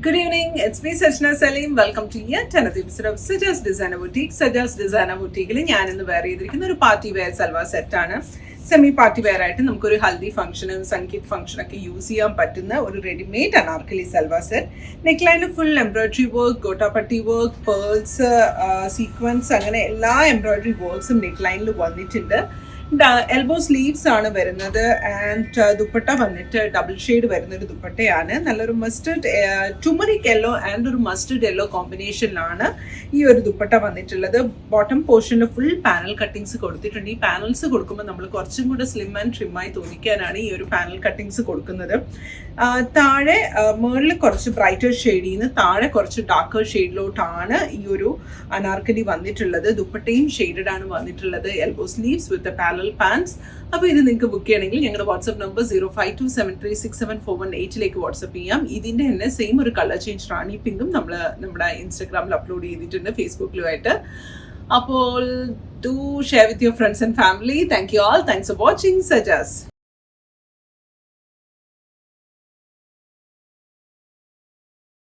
Good evening, it's me Sajna Salim. Welcome to yet another episode of Sajas Designer Boutique. Sajas Designer Boutique-ൽ ഞാൻ ഇന്ന് wear ചെയ്തിരിക്കുന്ന ഒരു party wear salwar സെറ്റാണ്. Semi party wear ആയിട്ട് നമുക്കൊരു ഹൽദി ഫംഗ്ഷനും സംഗീത് ഫംഗ്ഷനൊക്കെ യൂസ് ചെയ്യാൻ പറ്റുന്ന ഒരു readymade anarkali salwar set. Neck ലൈനിൽ full embroidery work, gotapatti work, pearls, sequins, അങ്ങനെ എല്ലാ എംബ്രോയിഡറി വർക്ക്സും നെക്ക് ലൈനിൽ വന്നിട്ടുണ്ട്. എൽബോ സ്ലീവ്സ് ആണ് വരുന്നത്. ആൻഡ് ദുപ്പട്ട വന്നിട്ട് ഡബിൾ ഷെയ്ഡ് വരുന്നൊരു ദുപ്പട്ടയാണ്. നല്ലൊരു മസ്റ്റർഡ് ടുമറിക് യെല്ലോ ആൻഡ് ഒരു മസ്റ്റർഡ് യെല്ലോ കോമ്പിനേഷനിലാണ് ഈ ഒരു ദുപ്പട്ട വന്നിട്ടുള്ളത്. ബോട്ടം പോർഷനിൽ ഫുൾ പാനൽ കട്ടിങ്സ് കൊടുത്തിട്ടുണ്ട്. ഈ പാനൽസ് കൊടുക്കുമ്പോൾ നമ്മൾ കുറച്ചും കൂടെ സ്ലിം ആൻഡ് ട്രിമ്മായി തോന്നിക്കാനാണ് ഈ ഒരു പാനൽ കട്ടിങ്സ് കൊടുക്കുന്നത്. താഴെ മുകളിൽ കുറച്ച് ബ്രൈറ്റർ ഷെയ്ഡിൽ നിന്ന് താഴെ കുറച്ച് ഡാർക്കർ ഷെയ്ഡിലോട്ടാണ് ഈ ഒരു അനാർക്കലി വന്നിട്ടുള്ളത്. ദുപ്പട്ടയും ഷെയ്ഡഡ് ആണ് വന്നിട്ടുള്ളത്. Elbow sleeves with parallel pants. അപ്പോൾ ഇത് നിങ്ങൾക്ക് ബുക്ക് ചെയ്യണമെങ്കിൽ ഞങ്ങളുടെ വാട്സ്ആപ്പ് നമ്പർ 0527367418 വാട്സ്ആപ്പ് ചെയ്യാം. ഇതിൻ്റെ തന്നെ സെയിം ഒരു കളർ ചേഞ്ച് റാണി പിങ്കും നമ്മൾ നമ്മുടെ ഇൻസ്റ്റാഗ്രാമിൽ അപ്ലോഡ് ചെയ്തിട്ടുണ്ട്, ഫേസ്ബുക്കിലുമായിട്ട്. അപ്പോൾ do share with your friends and family. Thank you all. Thanks for watching such as.